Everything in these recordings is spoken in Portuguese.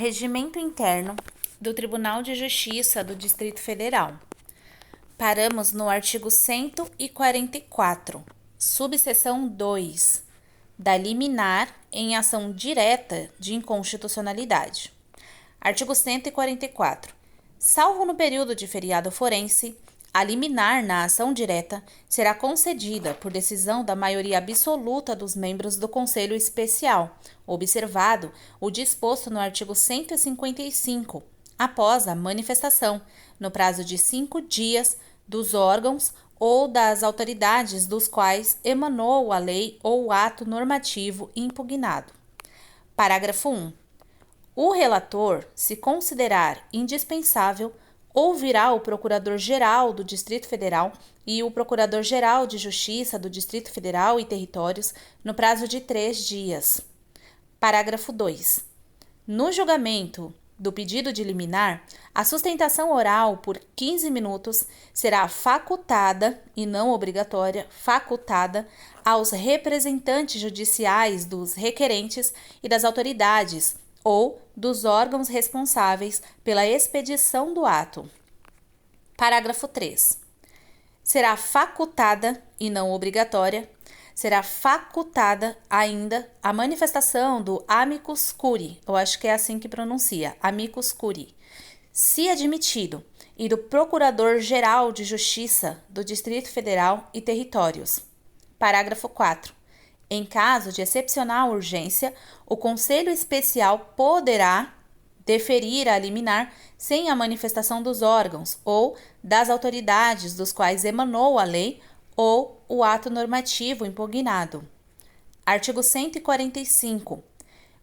Regimento Interno do Tribunal de Justiça do Distrito Federal. Paramos no artigo 144, subseção 2, da liminar em ação direta de inconstitucionalidade. Artigo 144. Salvo no período de feriado forense, a liminar na ação direta será concedida por decisão da maioria absoluta dos membros do Conselho Especial, observado o disposto no artigo 155, após a manifestação, no prazo de 5 dias, dos órgãos ou das autoridades dos quais emanou a lei ou o ato normativo impugnado. Parágrafo 1. O relator, se considerar indispensável, ouvirá o Procurador-Geral do Distrito Federal e o Procurador-Geral de Justiça do Distrito Federal e Territórios no prazo de 3 dias. Parágrafo 2. No julgamento do pedido de liminar, a sustentação oral por 15 minutos será facultada, e não obrigatória, facultada aos representantes judiciais dos requerentes e das autoridades ou dos órgãos responsáveis pela expedição do ato. Parágrafo 3. Será facultada, e não obrigatória, será facultada ainda a manifestação do amicus curiae, eu acho que é assim que pronuncia, amicus curiae, se admitido, e do Procurador-Geral de Justiça do Distrito Federal e Territórios. Parágrafo 4. Em caso de excepcional urgência, o Conselho Especial poderá deferir a liminar sem a manifestação dos órgãos ou das autoridades dos quais emanou a lei ou o ato normativo impugnado. Artigo 145.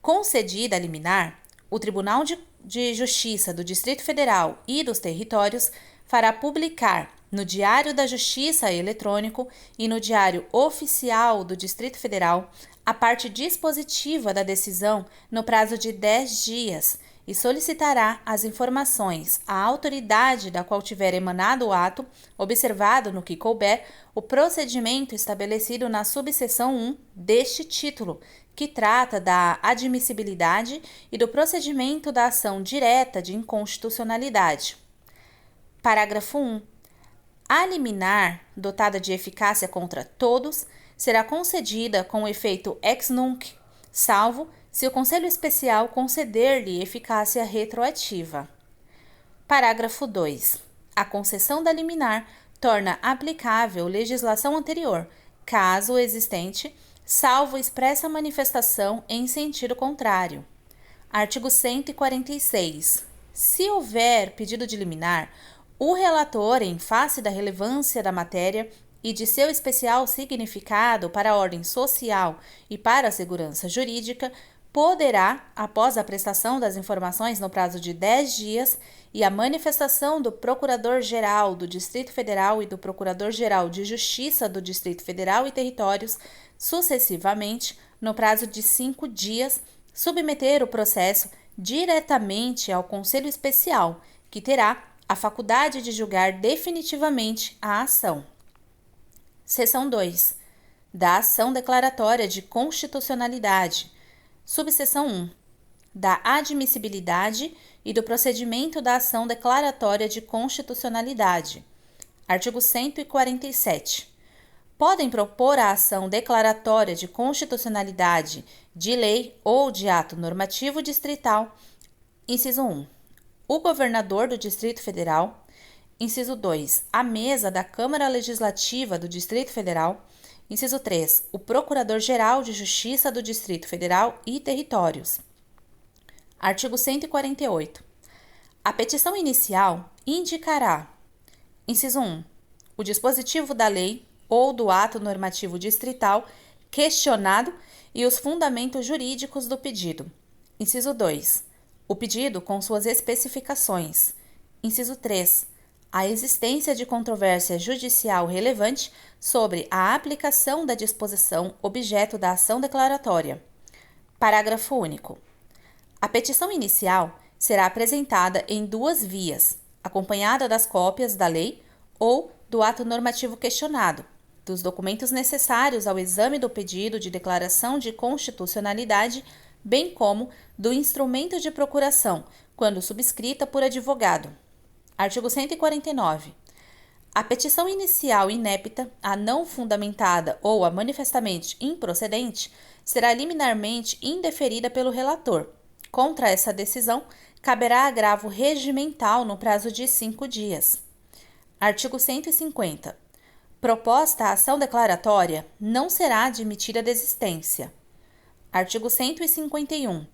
Concedida a liminar, o Tribunal de Justiça do Distrito Federal e dos Territórios fará publicar no Diário da Justiça eletrônico e no Diário Oficial do Distrito Federal a parte dispositiva da decisão no prazo de 10 dias e solicitará as informações à autoridade da qual tiver emanado o ato, observado no que couber o procedimento estabelecido na subseção 1 deste título, que trata da admissibilidade e do procedimento da ação direta de inconstitucionalidade. Parágrafo 1. A liminar, dotada de eficácia contra todos, será concedida com efeito ex nunc, salvo se o Conselho Especial conceder-lhe eficácia retroativa. Parágrafo 2. A concessão da liminar torna aplicável legislação anterior, caso existente, salvo expressa manifestação em sentido contrário. Artigo 146. Se houver pedido de liminar, o relator, em face da relevância da matéria e de seu especial significado para a ordem social e para a segurança jurídica, poderá, após a prestação das informações no prazo de 10 dias e a manifestação do Procurador-Geral do Distrito Federal e do Procurador-Geral de Justiça do Distrito Federal e Territórios, sucessivamente, no prazo de 5 dias, submeter o processo diretamente ao Conselho Especial, que terá a faculdade de julgar definitivamente a ação. Seção 2. Da ação declaratória de constitucionalidade. Subseção 1. Da admissibilidade e do procedimento da ação declaratória de constitucionalidade. Artigo 147. Podem propor a ação declaratória de constitucionalidade de lei ou de ato normativo distrital. Inciso 1. O governador do Distrito Federal. Inciso 2. A mesa da Câmara Legislativa do Distrito Federal. Inciso 3. O Procurador-Geral de Justiça do Distrito Federal e Territórios. Artigo 148. A petição inicial indicará: inciso 1. O dispositivo da lei ou do ato normativo distrital questionado e os fundamentos jurídicos do pedido. Inciso 2. O pedido com suas especificações. Inciso 3. A existência de controvérsia judicial relevante sobre a aplicação da disposição objeto da ação declaratória. Parágrafo único. A petição inicial será apresentada em 2 vias, acompanhada das cópias da lei ou do ato normativo questionado, dos documentos necessários ao exame do pedido de declaração de constitucionalidade bem como do instrumento de procuração, quando subscrita por advogado. Artigo 149. A petição inicial inepta, a não fundamentada ou a manifestamente improcedente será liminarmente indeferida pelo relator. Contra essa decisão, caberá agravo regimental no prazo de 5 dias. Artigo 150. Proposta a ação declaratória não será admitida desistência. Artigo 151.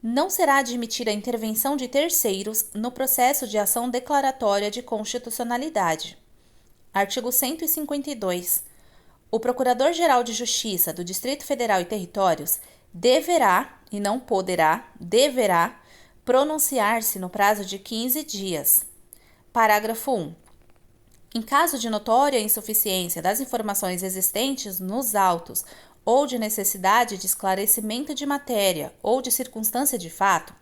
Não será admitida a intervenção de terceiros no processo de ação declaratória de constitucionalidade. Artigo 152. O Procurador-Geral de Justiça do Distrito Federal e Territórios deverá, e não poderá, deverá, pronunciar-se no prazo de 15 dias. Parágrafo 1. Em caso de notória insuficiência das informações existentes nos autos ou de necessidade de esclarecimento de matéria ou de circunstância de fato,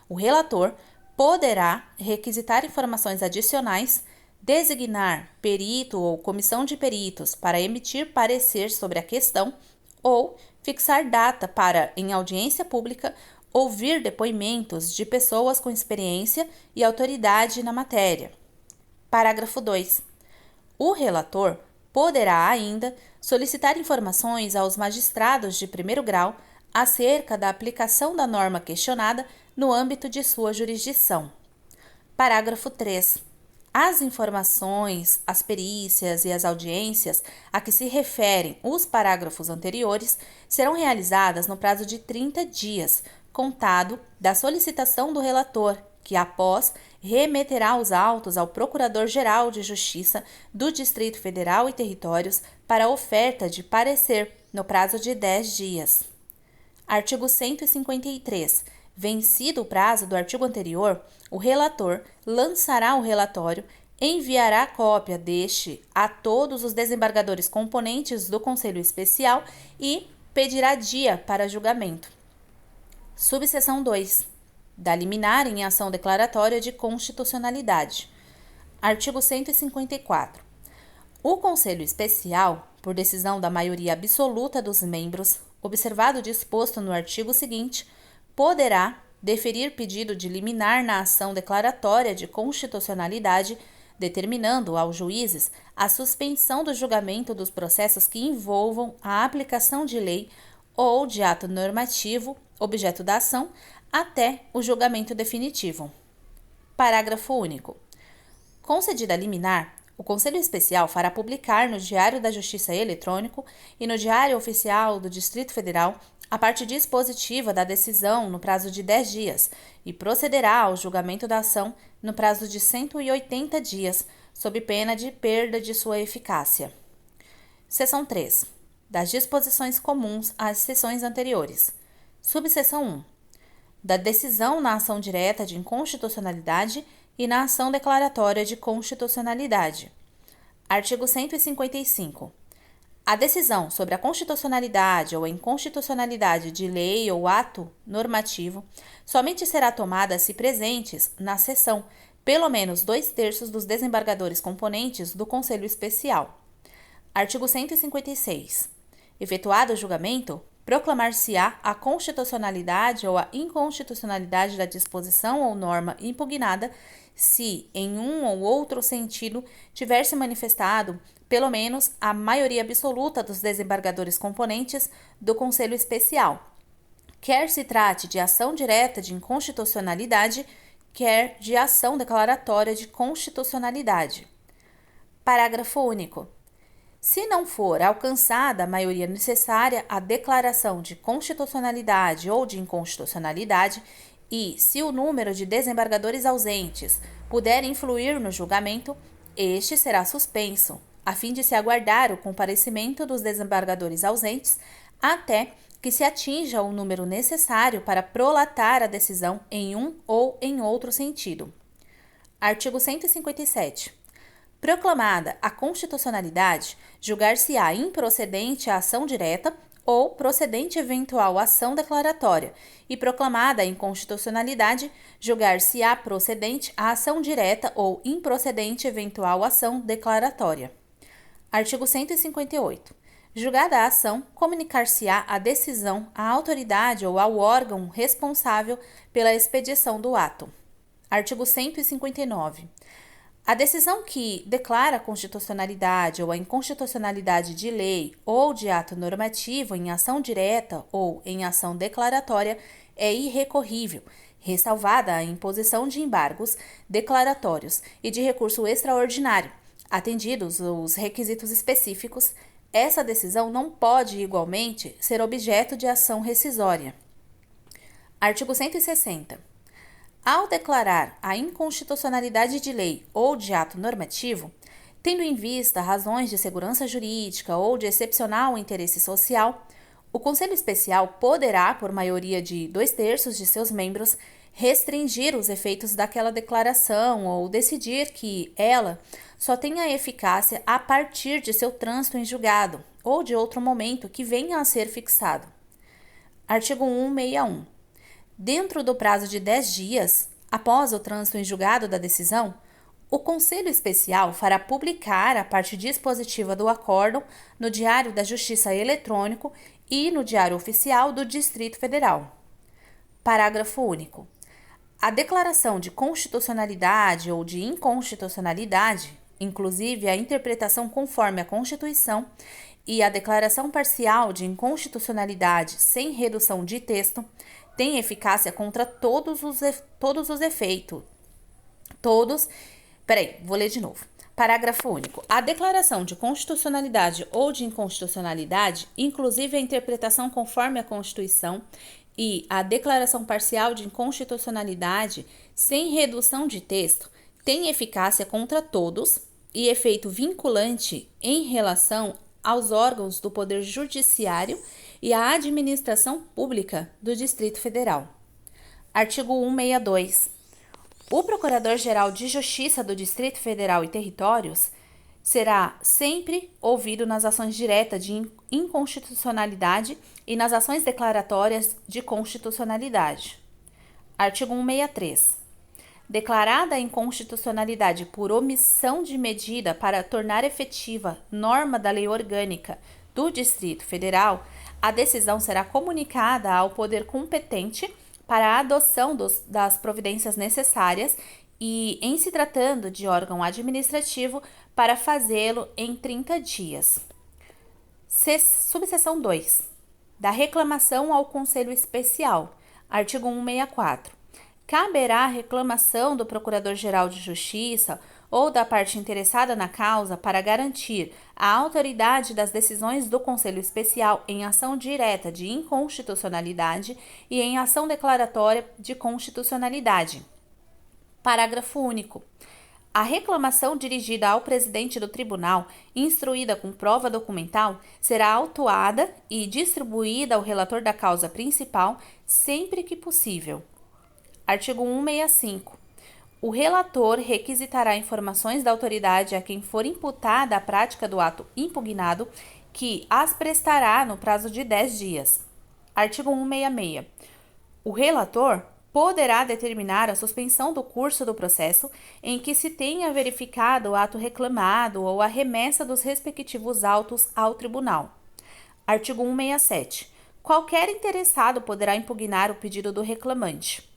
o relator poderá requisitar informações adicionais, designar perito ou comissão de peritos para emitir parecer sobre a questão ou fixar data para, em audiência pública, ouvir depoimentos de pessoas com experiência e autoridade na matéria. Parágrafo 2. O relator poderá ainda solicitar informações aos magistrados de primeiro grau acerca da aplicação da norma questionada no âmbito de sua jurisdição. Parágrafo 3. As informações, as perícias e as audiências a que se referem os parágrafos anteriores serão realizadas no prazo de 30 dias, contado da solicitação do relator, que, após, remeterá os autos ao Procurador-Geral de Justiça do Distrito Federal e Territórios para oferta de parecer no prazo de 10 dias. Artigo 153. Vencido o prazo do artigo anterior, o relator lançará o relatório, enviará cópia deste a todos os desembargadores componentes do Conselho Especial e pedirá dia para julgamento. Subseção 2. Da liminar em ação declaratória de constitucionalidade. Artigo 154. O Conselho Especial, por decisão da maioria absoluta dos membros, observado o disposto no artigo seguinte, poderá deferir pedido de liminar na ação declaratória de constitucionalidade, determinando aos juízes a suspensão do julgamento dos processos que envolvam a aplicação de lei ou de ato normativo, objeto da ação, até o julgamento definitivo. Parágrafo único. Concedida a liminar, o Conselho Especial fará publicar no Diário da Justiça Eletrônico e no Diário Oficial do Distrito Federal a parte dispositiva da decisão no prazo de 10 dias e procederá ao julgamento da ação no prazo de 180 dias, sob pena de perda de sua eficácia. Seção 3. Das disposições comuns às seções anteriores. Subseção 1. Da decisão na ação direta de inconstitucionalidade e na ação declaratória de constitucionalidade. Artigo 155. A decisão sobre a constitucionalidade ou a inconstitucionalidade de lei ou ato normativo somente será tomada se presentes na sessão pelo menos 2/3 dos desembargadores componentes do Conselho Especial. Artigo 156. Efetuado o julgamento, proclamar-se-á a constitucionalidade ou a inconstitucionalidade da disposição ou norma impugnada se, em um ou outro sentido, tiver se manifestado pelo menos a maioria absoluta dos desembargadores componentes do Conselho Especial, quer se trate de ação direta de inconstitucionalidade, quer de ação declaratória de constitucionalidade. Parágrafo único. Se não for alcançada a maioria necessária à declaração de constitucionalidade ou de inconstitucionalidade e se o número de desembargadores ausentes puder influir no julgamento, este será suspenso, a fim de se aguardar o comparecimento dos desembargadores ausentes até que se atinja o número necessário para prolatar a decisão em um ou em outro sentido. Artigo 157. Proclamada a constitucionalidade, julgar-se-á improcedente a ação direta ou procedente eventual ação declaratória, e proclamada a inconstitucionalidade, julgar-se-á procedente a ação direta ou improcedente eventual ação declaratória. Artigo 158. Julgada a ação, comunicar-se-á a decisão à autoridade ou ao órgão responsável pela expedição do ato. Artigo 159. A decisão que declara a constitucionalidade ou a inconstitucionalidade de lei ou de ato normativo em ação direta ou em ação declaratória é irrecorrível, ressalvada a imposição de embargos declaratórios e de recurso extraordinário. Atendidos os requisitos específicos, essa decisão não pode, igualmente, ser objeto de ação rescisória. Artigo 160. Ao declarar a inconstitucionalidade de lei ou de ato normativo, tendo em vista razões de segurança jurídica ou de excepcional interesse social, o Conselho Especial poderá, por maioria de 2/3 de seus membros, restringir os efeitos daquela declaração ou decidir que ela só tenha eficácia a partir de seu trânsito em julgado ou de outro momento que venha a ser fixado. Artigo 161. Dentro do prazo de 10 dias, após o trânsito em julgado da decisão, o Conselho Especial fará publicar a parte dispositiva do acórdão no Diário da Justiça Eletrônico e no Diário Oficial do Distrito Federal. Parágrafo único. A declaração de constitucionalidade ou de inconstitucionalidade, inclusive a interpretação conforme a Constituição, e a declaração parcial de inconstitucionalidade sem redução de texto, tem eficácia contra todos os efeitos. Vou ler de novo. Parágrafo único. A declaração de constitucionalidade ou de inconstitucionalidade, inclusive a interpretação conforme a Constituição, e a declaração parcial de inconstitucionalidade sem redução de texto, tem eficácia contra todos e efeito vinculante em relação aos órgãos do Poder Judiciário e à administração pública do Distrito Federal. Artigo 162. O Procurador-Geral de Justiça do Distrito Federal e Territórios será sempre ouvido nas ações diretas de inconstitucionalidade e nas ações declaratórias de constitucionalidade. Artigo 163. Declarada a inconstitucionalidade por omissão de medida para tornar efetiva norma da lei orgânica do Distrito Federal, a decisão será comunicada ao poder competente para a adoção das providências necessárias e, em se tratando de órgão administrativo, para fazê-lo em 30 dias. Subseção 2. Da reclamação ao Conselho Especial. Artigo 164. Caberá a reclamação do Procurador-Geral de Justiça ou da parte interessada na causa para garantir a autoridade das decisões do Conselho Especial em ação direta de inconstitucionalidade e em ação declaratória de constitucionalidade. Parágrafo único. A reclamação dirigida ao presidente do tribunal, instruída com prova documental, será autuada e distribuída ao relator da causa principal sempre que possível. Artigo 165. O relator requisitará informações da autoridade a quem for imputada a prática do ato impugnado, que as prestará no prazo de 10 dias. Artigo 166. O relator poderá determinar a suspensão do curso do processo em que se tenha verificado o ato reclamado ou a remessa dos respectivos autos ao tribunal. Artigo 167. Qualquer interessado poderá impugnar o pedido do reclamante.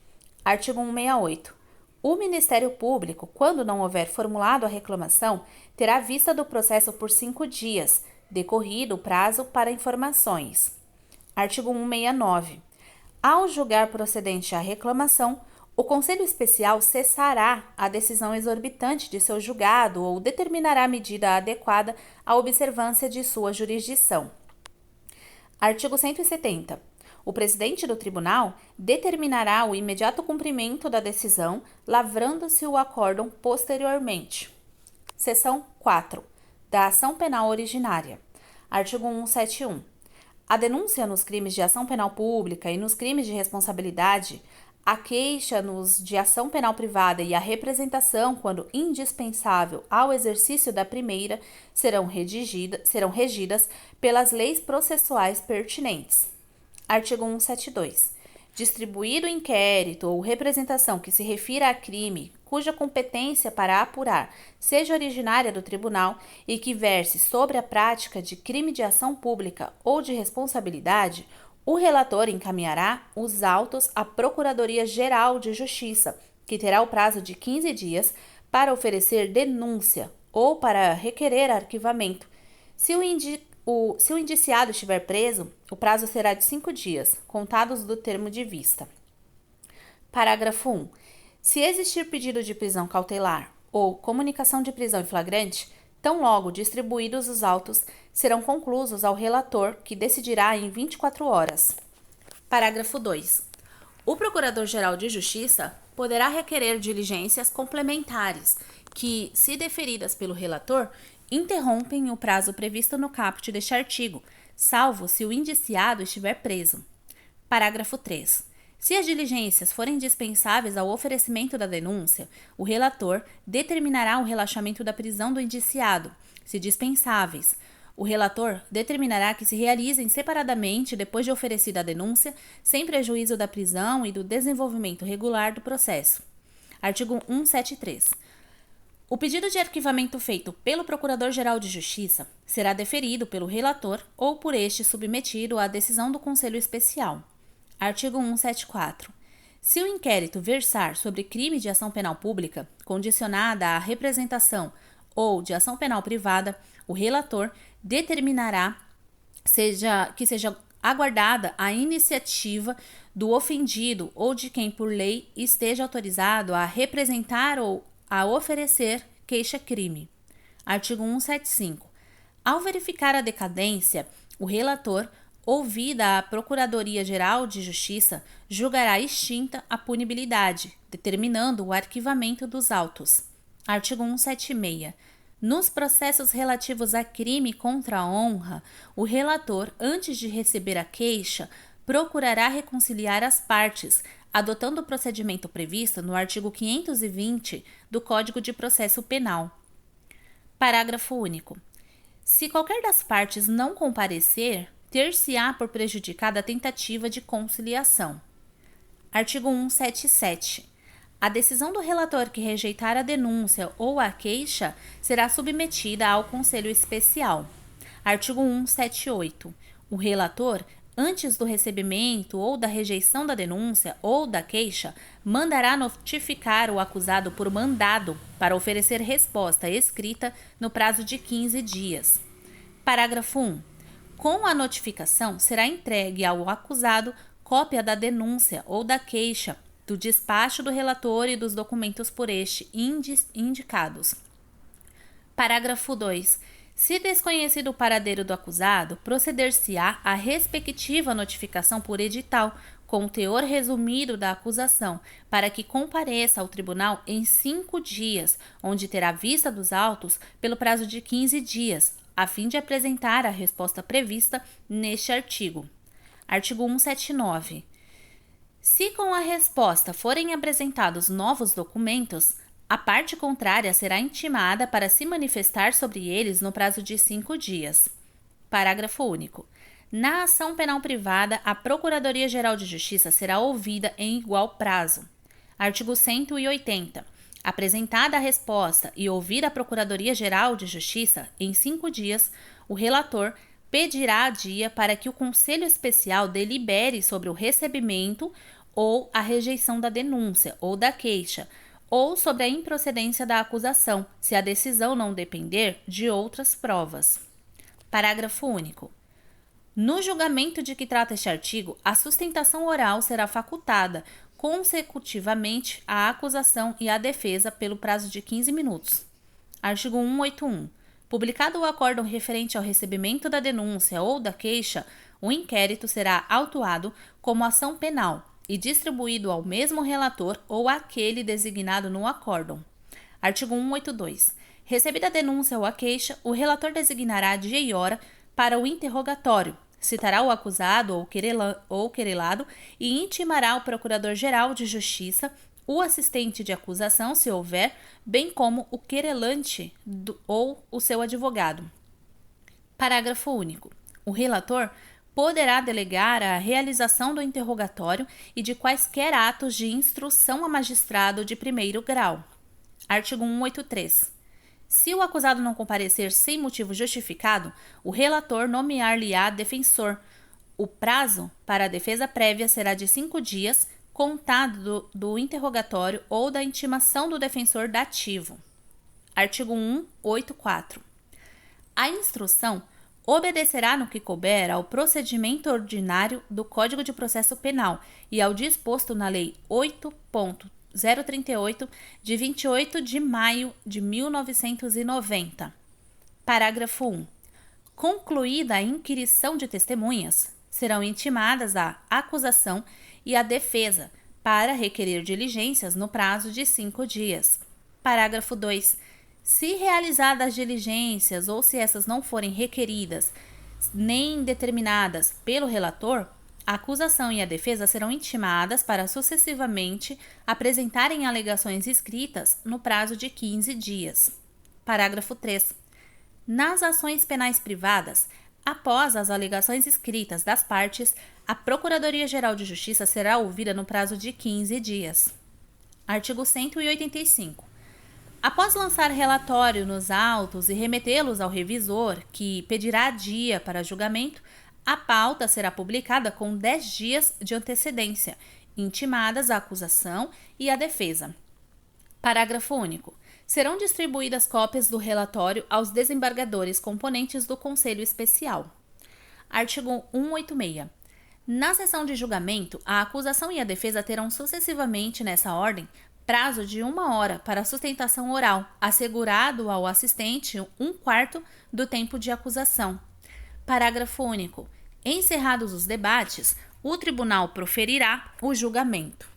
Artigo 168. O Ministério Público, quando não houver formulado a reclamação, terá vista do processo por 5 dias, decorrido o prazo para informações. Artigo 169. Ao julgar procedente a reclamação, o Conselho Especial cessará a decisão exorbitante de seu julgado ou determinará a medida adequada à observância de sua jurisdição. Artigo 170. O presidente do tribunal determinará o imediato cumprimento da decisão, lavrando-se o acórdão posteriormente. Seção 4. Da ação penal originária. Artigo 171. A denúncia nos crimes de ação penal pública e nos crimes de responsabilidade, a queixa nos de ação penal privada e a representação, quando indispensável ao exercício da primeira, serão regidas pelas leis processuais pertinentes. Artigo 172. Distribuído inquérito ou representação que se refira a crime cuja competência para apurar seja originária do tribunal e que verse sobre a prática de crime de ação pública ou de responsabilidade, o relator encaminhará os autos à Procuradoria-Geral de Justiça, que terá o prazo de 15 dias para oferecer denúncia ou para requerer arquivamento. Se o indiciado estiver preso, o prazo será de 5 dias, contados do termo de vista. Parágrafo 1. Se existir pedido de prisão cautelar ou comunicação de prisão em flagrante, tão logo distribuídos os autos, serão conclusos ao relator, que decidirá em 24 horas. Parágrafo 2. O Procurador-Geral de Justiça poderá requerer diligências complementares que, se deferidas pelo relator, interrompem o prazo previsto no caput deste artigo, salvo se o indiciado estiver preso. Parágrafo 3. Se as diligências forem dispensáveis ao oferecimento da denúncia, o relator determinará o relaxamento da prisão do indiciado. Se dispensáveis, o relator determinará que se realizem separadamente depois de oferecida a denúncia, sem prejuízo da prisão e do desenvolvimento regular do processo. Artigo 173. O pedido de arquivamento feito pelo Procurador-Geral de Justiça será deferido pelo relator ou por este submetido à decisão do Conselho Especial. Artigo 174. Se o inquérito versar sobre crime de ação penal pública, condicionada à representação ou de ação penal privada, o relator determinará que seja aguardada a iniciativa do ofendido ou de quem por lei esteja autorizado a representar ou a oferecer queixa-crime. Artigo 175. Ao verificar a decadência, o relator, ouvida a Procuradoria-Geral de Justiça, julgará extinta a punibilidade, determinando o arquivamento dos autos. Artigo 176. Nos processos relativos a crime contra a honra, o relator, antes de receber a queixa, procurará reconciliar as partes, adotando o procedimento previsto no artigo 520 do Código de Processo Penal. Parágrafo único. Se qualquer das partes não comparecer, ter-se-á por prejudicada a tentativa de conciliação. Artigo 177. A decisão do relator que rejeitar a denúncia ou a queixa será submetida ao Conselho Especial. Artigo 178. O relator, antes do recebimento ou da rejeição da denúncia ou da queixa, mandará notificar o acusado por mandado para oferecer resposta escrita no prazo de 15 dias. Parágrafo 1. Com a notificação, será entregue ao acusado cópia da denúncia ou da queixa, do despacho do relator e dos documentos por este indicados. Parágrafo 2. Se desconhecido o paradeiro do acusado, proceder-se-á à respectiva notificação por edital, com o teor resumido da acusação, para que compareça ao tribunal em 5 dias, onde terá vista dos autos pelo prazo de 15 dias, a fim de apresentar a resposta prevista neste artigo. Artigo 179. Se com a resposta forem apresentados novos documentos, a parte contrária será intimada para se manifestar sobre eles no prazo de 5 dias. Parágrafo único. Na ação penal privada, a Procuradoria-Geral de Justiça será ouvida em igual prazo. Artigo 180. Apresentada a resposta e ouvida a Procuradoria-Geral de Justiça em 5 dias, o relator pedirá dia para que o Conselho Especial delibere sobre o recebimento ou a rejeição da denúncia ou da queixa, ou sobre a improcedência da acusação, se a decisão não depender de outras provas. Parágrafo único. No julgamento de que trata este artigo, a sustentação oral será facultada consecutivamente à acusação e à defesa pelo prazo de 15 minutos. Artigo 181. Publicado o acórdão referente ao recebimento da denúncia ou da queixa, o inquérito será autuado como ação penal e distribuído ao mesmo relator ou àquele designado no acórdão. Artigo 182. Recebida a denúncia ou a queixa, o relator designará dia e hora para o interrogatório, citará o acusado ou querelado e intimará o Procurador-Geral de Justiça, o assistente de acusação, se houver, bem como o querelante ou o seu advogado. Parágrafo único. O relator poderá delegar a realização do interrogatório e de quaisquer atos de instrução a magistrado de primeiro grau. Artigo 183. Se o acusado não comparecer sem motivo justificado, o relator nomear-lhe-á defensor. O prazo para a defesa prévia será de 5 dias, contado do interrogatório ou da intimação do defensor dativo. Artigo 184. A instrução obedecerá no que couber ao procedimento ordinário do Código de Processo Penal e ao disposto na Lei 8.038, de 28 de maio de 1990. Parágrafo 1. Concluída a inquirição de testemunhas, serão intimadas a acusação e a defesa para requerer diligências no prazo de 5 dias. Parágrafo 2. Se realizadas as diligências ou se essas não forem requeridas nem determinadas pelo relator, a acusação e a defesa serão intimadas para sucessivamente apresentarem alegações escritas no prazo de 15 dias. Parágrafo 3. Nas ações penais privadas, após as alegações escritas das partes, a Procuradoria-Geral de Justiça será ouvida no prazo de 15 dias. Artigo 185. Após lançar relatório nos autos e remetê-los ao revisor, que pedirá dia para julgamento, a pauta será publicada com 10 dias de antecedência, intimadas a acusação e a defesa. Parágrafo único. Serão distribuídas cópias do relatório aos desembargadores componentes do Conselho Especial. Artigo 186. Na sessão de julgamento, a acusação e a defesa terão sucessivamente, nessa ordem, prazo de 1 hora para sustentação oral, assegurado ao assistente 1/4 do tempo de acusação. Parágrafo único. Encerrados os debates, o tribunal proferirá o julgamento.